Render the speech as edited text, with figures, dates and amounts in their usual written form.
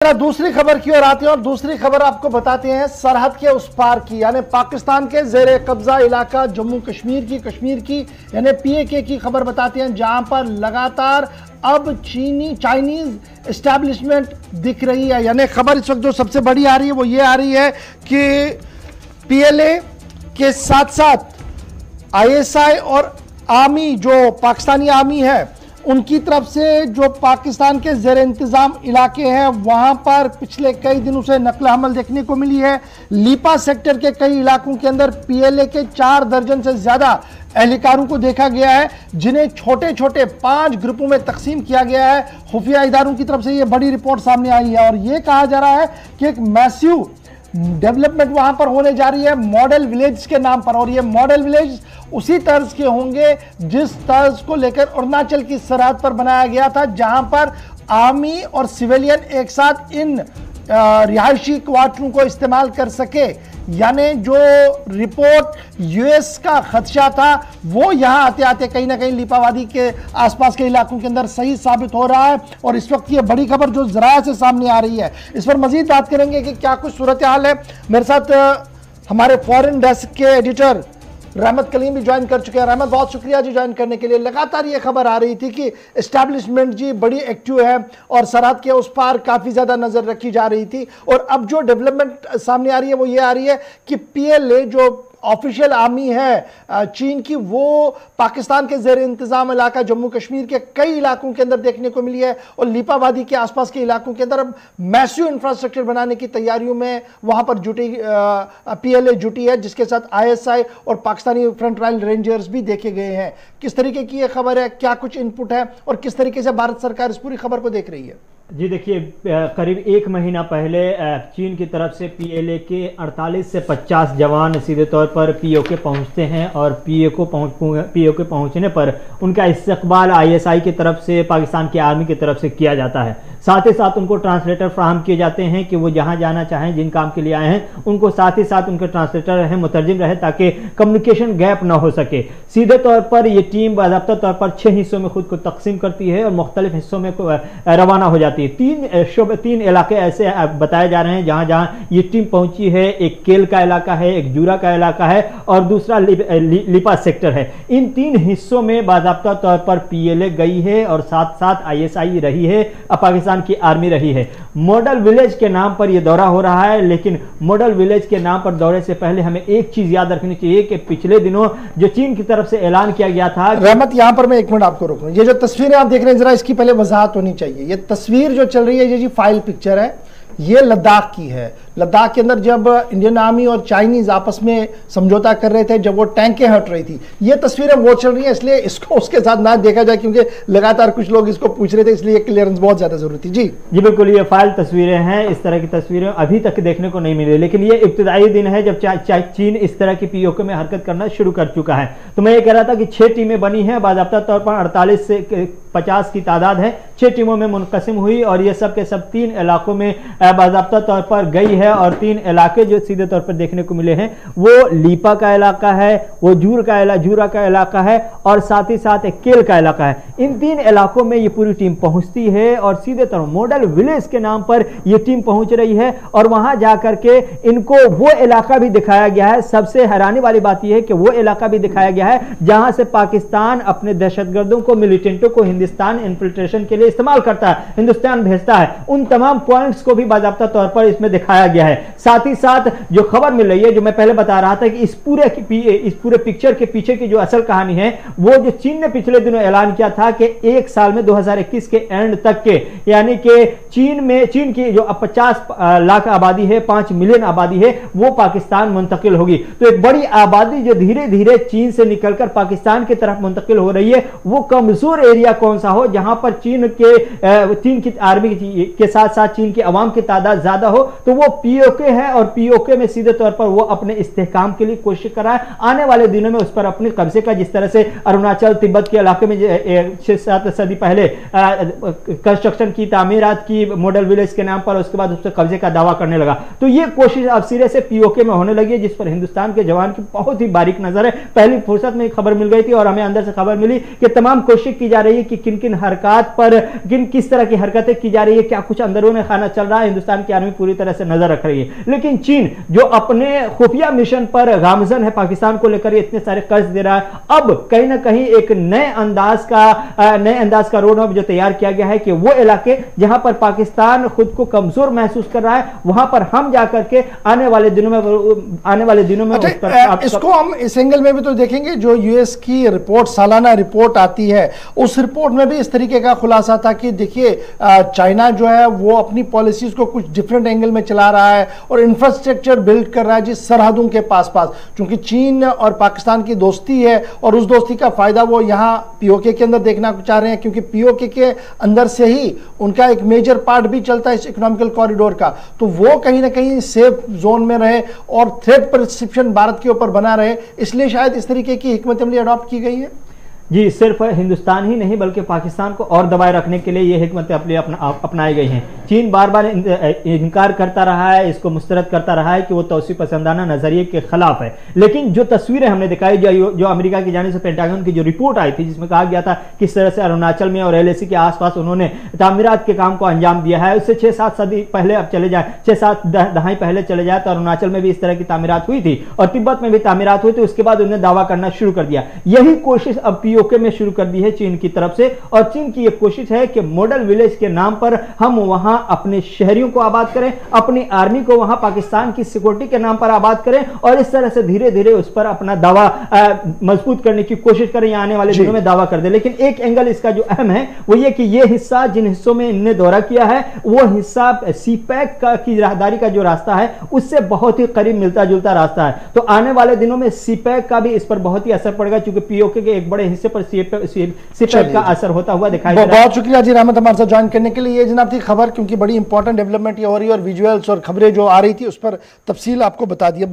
दूसरी खबर की ओर आते हैं और दूसरी खबर आपको बताते हैं सरहद के उस पार की, यानी पाकिस्तान के जेर कब्जा इलाका जम्मू कश्मीर की यानी PAK की खबर बताते हैं, जहां पर लगातार अब चाइनीज एस्टैब्लिशमेंट दिख रही है। यानी खबर इस वक्त जो सबसे बड़ी आ रही है वो ये आ रही है कि PLA के साथ साथ ISI और आर्मी, जो पाकिस्तानी आर्मी है, उनकी तरफ से जो पाकिस्तान के ज़ेर इंतज़ाम इलाके हैं वहां पर पिछले कई दिनों से नकल हमल देखने को मिली है। लीपा सेक्टर के कई इलाकों के अंदर PLA के 4 दर्जन से ज्यादा एहलकारों को देखा गया है, जिन्हें छोटे छोटे 5 ग्रुपों में तकसीम किया गया है। खुफिया इदारों की तरफ से यह बड़ी रिपोर्ट सामने आई है और यह कहा जा रहा है कि एक मैसिव डेवलपमेंट वहां पर होने जा रही है मॉडल विलेज के नाम पर, और ये मॉडल विलेज उसी तर्ज के होंगे जिस तर्ज को लेकर अरुणाचल की सरहद पर बनाया गया था, जहां पर आर्मी और सिविलियन एक साथ इन रिहायशी क्वार्टरों को इस्तेमाल कर सके। यानी जो रिपोर्ट US का खदशा था वो यहां आते आते कहीं ना कहीं लीपावादी के आसपास के इलाकों के अंदर सही साबित हो रहा है। और इस वक्त ये बड़ी खबर जो जराया से सामने आ रही है, इस पर मजीद बात करेंगे कि क्या कुछ सूरत हाल है। मेरे साथ हमारे फॉरेन डेस्क के एडिटर रहमत कलीम भी ज्वाइन कर चुके हैं। रहमत, बहुत शुक्रिया जी ज्वाइन करने के लिए। लगातार ये खबर आ रही थी कि एस्टैब्लिशमेंट जी बड़ी एक्टिव है और सरहद के उस पार काफ़ी ज़्यादा नज़र रखी जा रही थी, और अब जो डेवलपमेंट सामने आ रही है वो ये आ रही है कि PLA जो ऑफिशियल आर्मी है चीन की, वो पाकिस्तान के ज़ेर इंतज़ाम इलाका जम्मू कश्मीर के कई इलाकों के अंदर देखने को मिली है, और लीपावादी के आसपास के इलाकों के अंदर अब मैसिव इंफ्रास्ट्रक्चर बनाने की तैयारियों में वहां पर PLA जुटी है, जिसके साथ ISI और पाकिस्तानी फ्रंट लाइन रेंजर्स भी देखे गए हैं। किस तरीके की यह खबर है, क्या कुछ इनपुट है और किस तरीके से भारत सरकार इस पूरी खबर को देख रही है? जी देखिए, करीब 1 महीना पहले चीन की तरफ से PLA के 48 से 50 जवान सीधे तौर पर POK पहुंचते हैं, और POK पहुंचने पर उनका इस्तकबाल ISI की तरफ से, पाकिस्तान की आर्मी की तरफ से किया जाता है। साथ ही साथ उनको ट्रांसलेटर फ्राहम किए जाते हैं कि वो जहां जाना चाहें, जिन काम के लिए आए हैं उनको साथ ही साथ उनके ट्रांसलेटर रहे, मुतरजिम रहे, ताकि कम्युनिकेशन गैप ना हो सके। सीधे तौर पर ये टीम बाज़ाब्ता तौर पर 6 हिस्सों में खुद को तकसीम करती है और मुख्तलिफ हिस्सों में रवाना हो जाती है। 3 इलाके ऐसे बताए जा रहे हैं जहां जहां ये टीम पहुंची है। एक केल का इलाका है, एक जूरा का इलाका है और दूसरा लिपा सेक्टर है। इन 3 हिस्सों में बाज़ाब्ता तौर पर PLA गई है और साथ साथ ISI रही है, पाकिस्तान की आर्मी रही है। मॉडल विलेज के नाम पर यह दौरा हो रहा है, लेकिन मॉडल विलेज के नाम पर दौरे से पहले हमें एक चीज याद रखनी चाहिए कि पिछले दिनों जो चीन की तरफ से ऐलान किया गया था। रहमत, यहां पर मैं 1 मिनट आपको रोक रहा हूं। ये जो तस्वीरें आप देख रहे हैं, जरा इसकी पहले वजाहत होनी चाहिए। ये तस्वीर जो चल रही है, ये जी फाइल पिक्चर है, ये लद्दाख की है। लद्दाख के अंदर जब इंडियन आर्मी और चाइनीज आपस में समझौता कर रहे थे, जब वो टैंकें हट रही थी, ये तस्वीरें वो चल रही हैं, इसलिए इसको उसके साथ ना देखा जाए, क्योंकि लगातार कुछ लोग इसको पूछ रहे थे, इसलिए क्लियरेंस बहुत ज्यादा जरूरी थी। जी बिल्कुल, ये फाइल तस्वीरें हैं। इस तरह की तस्वीरें अभी तक देखने को नहीं मिली, लेकिन ये इब्तिदाई दिन है जब चीन इस तरह की POK में हरकत करना शुरू कर चुका है। तो मैं ये कह रहा था कि 6 टीमें बनी हैं, बाज़ाब्ता तौर पर 48 से 50 की तादाद है, 6 टीमों में मुनक़सिम हुई, और ये सब के सब 3 इलाकों में बाज़ाब्ता तौर पर गई है। और 3 इलाके जो सीधे तौर पर देखने को मिले हैं वो लीपा का इलाका है, वो जूरा का इलाका है, और साथ ही साथ एक केल का इलाका है। इन 3 इलाकों में ये पूरी टीम पहुंचती है और सीधे तौर मॉडल विलेज के नाम पर ये टीम पहुंच रही है, और वहां जाकर के इनको वो इलाका भी दिखाया गया है। सबसे हैरानी वाली बात यह है कि वो इलाका भी दिखाया गया है जहां से पाकिस्तान अपने दहशतगर्दों को, मिलिटेंटों को हिंदुस्तान इन्फिल्ट्रेशन के लिए इस्तेमाल करता है, हिंदुस्तान भेजता है। उन तमाम पॉइंट्स को भी बाज़ाब्ता तौर पर इसमें दिखाया गया है। साथ ही साथ जो खबर मिल रही है, जो मैं पहले बता रहा था कि इस पूरे पिक्चर के पीछे की जो असल कहानी है, वो जो चीन ने पिछले दिनों ऐलान किया था कि 1 साल में 2021 के एंड तक के, यानी कि चीन की जो 50 लाख आबादी है, 5 मिलियन आबादी है, वो पाकिस्तान मुंतकिल होगी। तो एक बड़ी आबादी जो धीरे धीरे चीन से निकलकर पाकिस्तान की तरफ मुंतकिल हो रही है, वो कमजोर एरिया कौन सा हो, जहां पर चीन की आर्मी के साथ साथ चीन की अवाम की तादाद ज्यादा हो, तो वो पीओके है और पीओके में सीधे तौर पर वो अपने इस्तेहकाम के लिए कोशिश कर रहा है। आने वाले दिनों में उस पर अपने कब्जे का, जिस तरह से अरुणाचल तिब्बत के इलाके में 6-7 सदी पहले कंस्ट्रक्शन की, तामीरात की मॉडल विलेज के नाम पर, उसके बाद उस पर कब्जे का दावा करने लगा। तो ये कोशिश अब सिरे से पीओके में होने लगी है, जिस पर हिंदुस्तान के जवान की बहुत ही बारीक नजर है। पहली फुर्सत में खबर मिल गई थी और हमें अंदर से खबर मिली कि तमाम कोशिश की जा रही है कि किन किन हरकत पर किस तरह की हरकतें की जा रही है, क्या कुछ अंदरूनी खाना चल रहा है। हिंदुस्तान की आर्मी पूरी तरह से नजर रख रही है, लेकिन चीन जो अपने खुफिया मिशन पर गामजन है, पाकिस्तान को लेकर इतने सारे कर्ज दे रहा है, अब कहीं ना कहीं एक नए अंदाज का रोड मैप जो तैयार किया गया है कि वो इलाके जहां पर पाकिस्तान खुद को कमजोर महसूस कर रहा है, वहां पर हम जाकर के आने वाले दिनों में अच्छा, इसको हम इस एंगल में भी तो देखेंगे। जो यूएस की रिपोर्ट, सालाना रिपोर्ट आती है, उस रिपोर्ट में भी इस तरीके का खुलासा था कि देखिए चाइना जो है वो अपनी पॉलिसीज को कुछ डिफरेंट एंगल में चला रहा है और इंफ्रास्ट्रक्चर बिल्ड कर रहा है जिस सरहदों के पास क्योंकि चीन और पाकिस्तान की दोस्ती है और उस दोस्ती का फायदा वो यहाँ पीओके के अंदर देखना चाह रहे हैं, क्योंकि पीओके के अंदर से ही उनका एक मेजर पार्ट भी चलता है इस इकोनॉमिकल कॉरिडोर का। तो वो कहीं ना कहीं सेफ जोन में रहे और थ्रेट परसेप्शन भारत के ऊपर बना रहे, इसलिए शायद इस तरीके की हिकमत अमली अडॉप्ट की गई है। जी, सिर्फ हिंदुस्तान ही नहीं बल्कि पाकिस्तान को और दबाए रखने के लिए ये हिकमत अमली अपनाई गई हैं। चीन बार बार इनकार करता रहा है, इसको मुस्तरद करता रहा है कि वो तौसी पसंदाना नजरिए के खिलाफ है, लेकिन जो तस्वीरें हमने दिखाई, जो अमेरिका की जानिब से पेंटागन की जो रिपोर्ट आई थी जिसमें कहा गया था किस तरह से अरुणाचल में और एलएसी के आसपास उन्होंने तामीरात के काम को अंजाम दिया है, उससे 6-7 सदी पहले अब चले जाए, 6-7 दहाई पहले चले जाए तो अरुणाचल में भी इस तरह की तामीरात हुई थी और तिब्बत में भी तामीरात हुई थी। उसके बाद उन्होंने दावा करना शुरू कर दिया। यही कोशिश अब पीओके में शुरू कर दी है चीन की तरफ से, और चीन की यह कोशिश है कि मॉडल विलेज के नाम पर हम वहां अपने शहरियों को आबाद करें, अपनी आर्मी को वहां पाकिस्तान की सिक्योरिटी के नाम पर आबाद करें और इस तरह से धीरे धीरे उस पर अपना दावा मजबूत करने की कोशिश करें या आने वाले दिनों में दावा कर दे। लेकिन एक एंगल इसका जो अहम है वो ये कि यह हिस्सा, जिन हिस्सों में इन्होंने दौरा किया है, वो हिस्सा सीपैक की राहदारी का जो रास्ता है उससे बहुत ही करीब मिलता जुलता रास्ता है। तो आने वाले दिनों में सीपैक का भी इस पर बहुत ही असर पड़ेगा, क्योंकि पीओके के एक बड़े हिस्से पर सीपैक का असर होता हुआ दिखाई दे रहा है। बहुत शुक्रिया जी रहमत हमारे साथ ज्वाइन करने के लिए। ये जनाब थी खबर, क्योंकि बड़ी इंपॉर्टेंट डेवलपमेंट ये हो रही है और विजुअल्स और खबरें जो आ रही थी उस पर तफसील आपको बता दी। अब